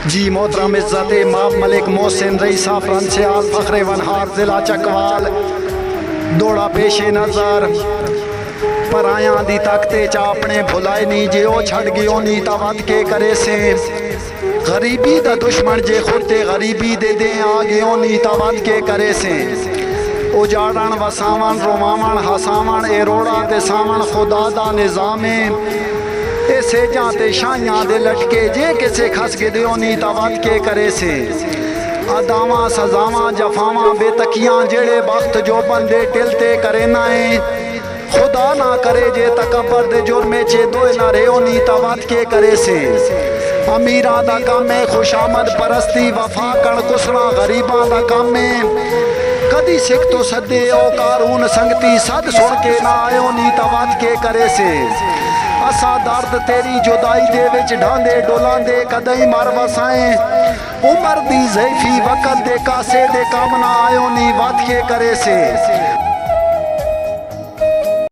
जी मोहतरम इज़्ज़त इमाम मलिक मोहसिन रईसा फ्रांसियाल फ़ख्रे वनहार ज़िला चकवाल दौड़ा पेशे नज़र पर आया दी तकते चा अपने भुलाए नी जे ओ छड़ गयो नी तवत के करे से गरीबी दा दुश्मन जे खुद ते गरीबी दे दे आ गयो नी तवत के करे से उजाड़न वसावन रोमावन हसावन ए रोड़ा ते सावन खुदा दा निज़ामे ऐसे जाते शाइयां दे लटके जे किसे खस के दियो नी तवत के करे से अदावा सजावा जफावा बेतकियां जेड़े वक्त जो बंदे टिलते करे नाए खुदा ना करे जे तकबर दे जुर्मे चे दोए ना रेओ नी तवत के करे से अमीरा दा काम है खुशामद परस्ती वफा कण कुसना गरीबा दा काम है कदी सिख तो सदे ओ कारून संगती सद सुन के ना आयो नी तवत के करे से असा दर्द तेरी जुदाई दे विच ढांदे डोलांदे कदई मर वसाए उमर दी ज़ैफी वक़्त दे कासे दे काम ना आयो नी वत के करे से